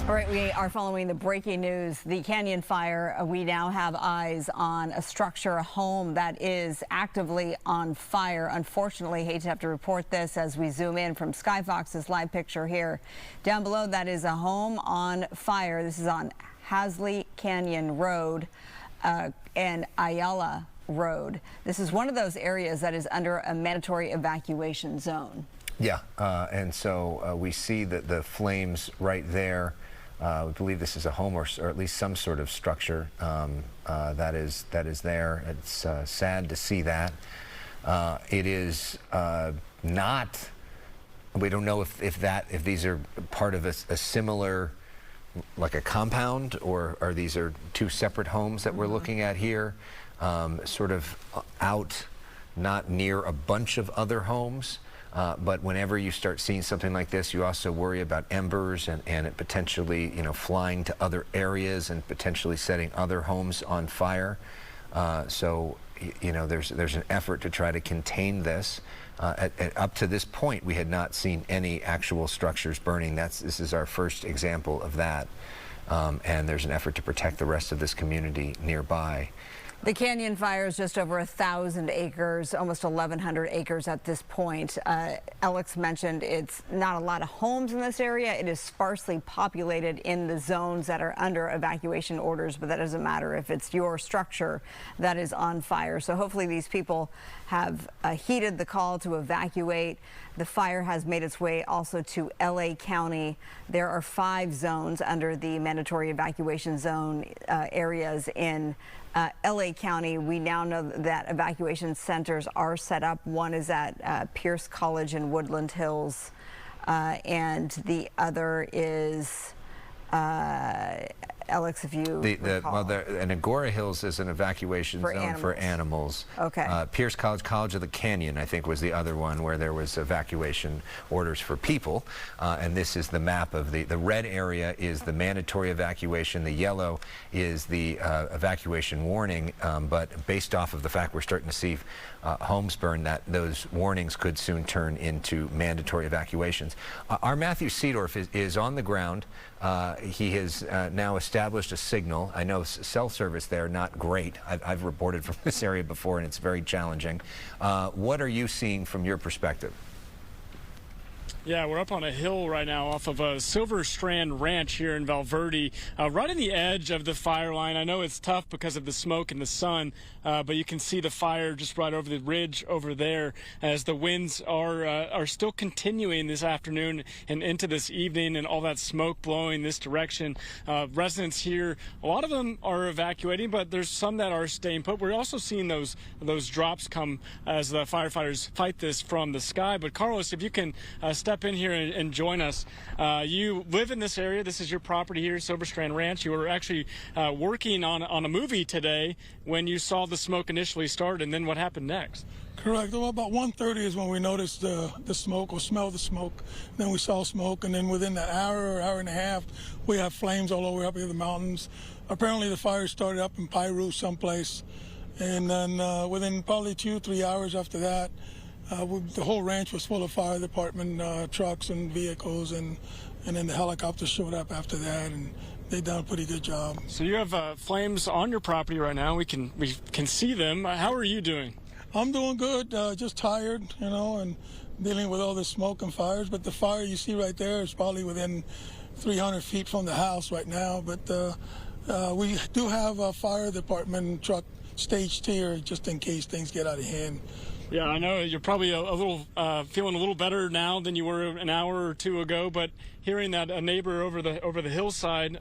All right, we are following the breaking news. The Canyon fire, we now have eyes on a structure, a home that is actively on fire. Unfortunately, hate to have to report this as we zoom in from Skyfox's live picture here. Down below, that is a home on fire. This is on Hasley Canyon Road and Ayala Road. This is one of those areas that is under a mandatory evacuation zone. Yeah, and so we see that the flames right there. We believe this is a home or at least some sort of structure that is there. It's sad to see that. It is not. We don't know if these are part of a similar, like a compound, or these are two separate homes that we're looking at here, sort of out, not near a bunch of other homes. But whenever you start seeing something like this, you also worry about embers and it potentially, flying to other areas and potentially setting other homes on fire. So, there's an effort to try to contain this. Up to this point, we had not seen any actual structures burning. This is our first example of that. And there's an effort to protect the rest of this community nearby. The Canyon fire is just over 1,000 acres, almost 1,100 acres at this point. Alex mentioned it's not a lot of homes in this area. It is sparsely populated in the zones that are under evacuation orders, but that doesn't matter if it's your structure that is on fire. So hopefully these people have heeded the call to evacuate. The fire has made its way also to LA County. There are 5 zones under the mandatory evacuation zone areas in LA County. We now know that evacuation centers are set up. One is at Pierce College in Woodland Hills, and the other is Alex, if you recall. And Agora Hills is an evacuation zone for animals. Okay. Pierce College of the Canyon, I think, was the other one where there was evacuation orders for people. And this is the map of the red area is the mandatory evacuation. The yellow is the evacuation warning. But based off of the fact we're starting to see homes burn, that those warnings could soon turn into mandatory evacuations. Our Matthew Seedorf is on the ground. He has now established a signal. I know cell service there, not great. I've reported from this area before, and it's very challenging. What are you seeing from your perspective? Yeah, we're up on a hill right now off of a Silver Strand ranch here in Valverde, right on the edge of the fire line. I know it's tough because of the smoke and the sun, but you can see the fire just right over the ridge over there as the winds are still continuing this afternoon and into this evening, and all that smoke blowing this direction. Residents here, a lot of them are evacuating, but there's some that are staying put. We're also seeing those drops come as the firefighters fight this from the sky. But Carlos, if you can step in here and join us. You live in this area. This is your property here, Silver Strand Ranch. You were actually working on a movie today when you saw the smoke initially start, and then what happened next? Correct. Well, about 1:30 is when we noticed the smoke, or smelled the smoke. Then we saw smoke, and then within an hour and a half, we have flames all over up here in the mountains. Apparently the fire started up in Piru someplace, and then within probably 2-3 hours after that, the whole ranch was full of fire department trucks and vehicles, and then the helicopter showed up after that, and they done a pretty good job. So you have flames on your property right now. We can see them. How are you doing? I'm doing good. Just tired, and dealing with all the smoke and fires. But the fire you see right there is probably within 300 feet from the house right now. But we do have a fire department truck staged here just in case things get out of hand. Yeah, I know you're probably a little feeling a little better now than you were an hour or two ago, but hearing that a neighbor over the hillside,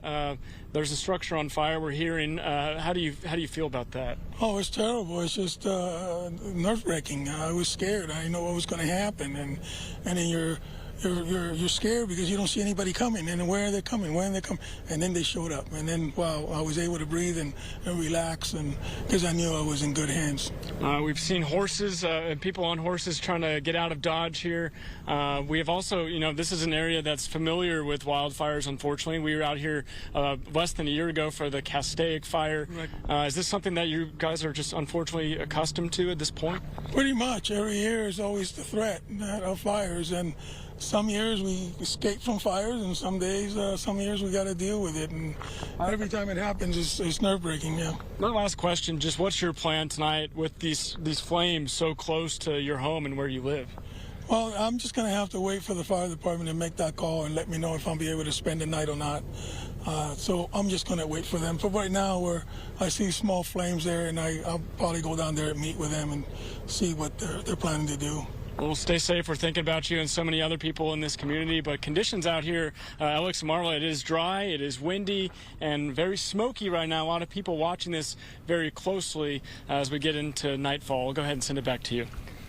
there's a structure on fire. We're hearing. How do you feel about that? Oh, it's terrible. It's just nerve-wracking. I was scared. I didn't know what was going to happen, and then you're scared because you don't see anybody coming, and where are they coming? And then they showed up, and then wow, I was able to breathe and relax, and because I knew I was in good hands. We've seen horses and people on horses trying to get out of Dodge here. We have also, this is an area that's familiar with wildfires. Unfortunately, we were out here less than a year ago for the Castaic fire. Right. Is this something that you guys are just unfortunately accustomed to at this point? Pretty much. Every year is always the threat of fires, and some years we escape from fires, and some days, some years we got to deal with it. And every time it happens, it's nerve-wracking. Yeah. My last question, just what's your plan tonight with these flames so close to your home and where you live? Well, I'm just going to have to wait for the fire department to make that call and let me know if I'll be able to spend the night or not. So I'm just going to wait for them. But right now, where I see small flames there, and I'll probably go down there and meet with them and see what they're planning to do. Well, stay safe. We're thinking about you and so many other people in this community. But conditions out here, Alex and Marla, it is dry, it is windy, and very smoky right now. A lot of people watching this very closely as we get into nightfall. I'll go ahead and send it back to you.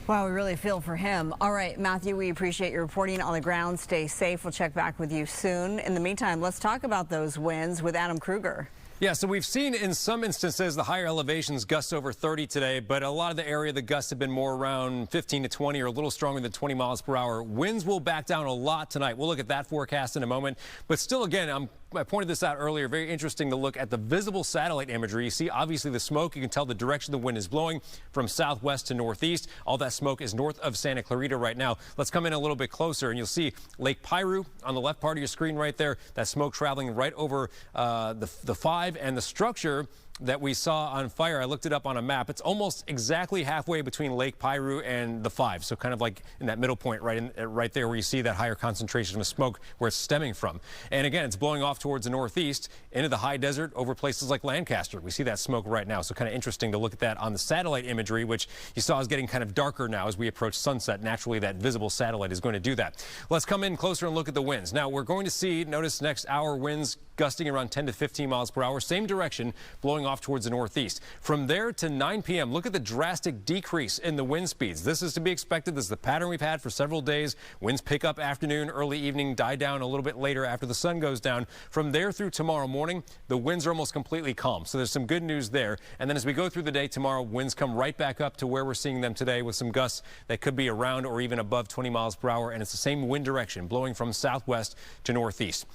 Wow, we really feel for him. All right, Matthew, we appreciate your reporting on the ground. Stay safe. We'll check back with you soon. In the meantime, let's talk about those winds with Adam Kruger. Yeah, so we've seen in some instances the higher elevations gusts over 30 today, but a lot of the area, the gusts have been more around 15 to 20 or a little stronger than 20 miles per hour. Winds will back down a lot tonight. We'll look at that forecast in a moment. But still, again, I pointed this out earlier. Very interesting to look at the visible satellite imagery. You see, obviously, the smoke. You can tell the direction the wind is blowing from southwest to northeast. All that smoke is north of Santa Clarita right now. Let's come in a little bit closer, and you'll see Lake Piru on the left part of your screen right there. That smoke traveling right over the 5 and the structure that we saw on fire. I looked it up on a map. It's almost exactly halfway between Lake Piru and the 5. So kind of like in that middle point right there where you see that higher concentration of smoke where it's stemming from. And again, it's blowing off towards the northeast into the high desert over places like Lancaster. We see that smoke right now. So kind of interesting to look at that on the satellite imagery, which you saw is getting kind of darker now as we approach sunset. Naturally, that visible satellite is going to do that. Let's come in closer and look at the winds. Now, we're going to see, notice next hour, winds gusting around 10 to 15 miles per hour. Same direction, blowing off towards the northeast. From there to 9 p.m., look at the drastic decrease in the wind speeds. This is to be expected. This is the pattern we've had for several days. Winds pick up afternoon, early evening, die down a little bit later after the sun goes down. From there through tomorrow morning, the winds are almost completely calm. So there's some good news there. And then as we go through the day tomorrow, winds come right back up to where we're seeing them today with some gusts that could be around or even above 20 miles per hour. And it's the same wind direction, blowing from southwest to northeast.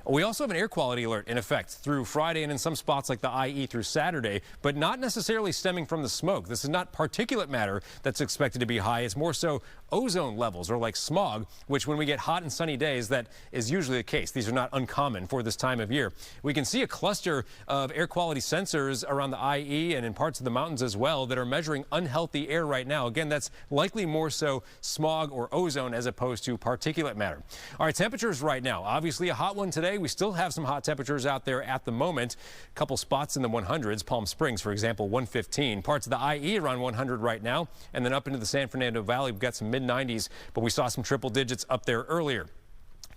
We also have an air quality alert in effect through Friday and in some spots like the IE through Saturday, but not necessarily stemming from the smoke. This is not particulate matter that's expected to be high. It's more so ozone levels, or like smog, which when we get hot and sunny days, that is usually the case. These are not uncommon for this time of year. We can see a cluster of air quality sensors around the IE and in parts of the mountains as well that are measuring unhealthy air right now. Again, that's likely more so smog or ozone as opposed to particulate matter. All right, temperatures right now, obviously a hot one today. We still have some hot temperatures out there at the moment. A couple spots in the 100s. Palm Springs, for example, 115. Parts of the IE around 100 right now. And then up into the San Fernando Valley, we've got some mid-90s, but we saw some triple digits up there earlier.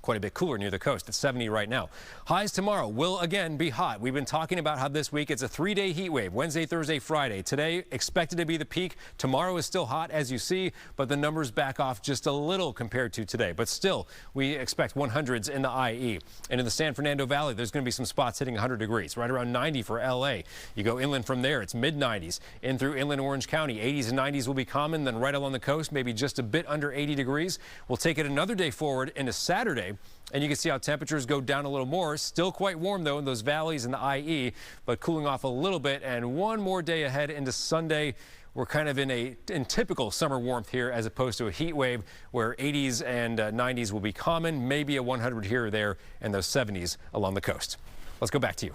Quite a bit cooler near the coast at 70 right now. Highs tomorrow will again be hot. We've been talking about how this week it's a 3-day heat wave. Wednesday, Thursday, Friday. Today expected to be the peak. Tomorrow is still hot as you see, but the numbers back off just a little compared to today. But still, we expect 100s in the IE. And in the San Fernando Valley, there's going to be some spots hitting 100 degrees, right around 90 for LA. You go inland from there, it's mid-90s. In through inland Orange County, 80s and 90s will be common. Then right along the coast, maybe just a bit under 80 degrees. We'll take it another day forward into Saturday. And you can see how temperatures go down a little more. Still quite warm, though, in those valleys in the IE, but cooling off a little bit. And one more day ahead into Sunday. We're kind of in typical summer warmth here as opposed to a heat wave where 80s and 90s will be common, maybe a 100 here or there, and those 70s along the coast. Let's go back to you.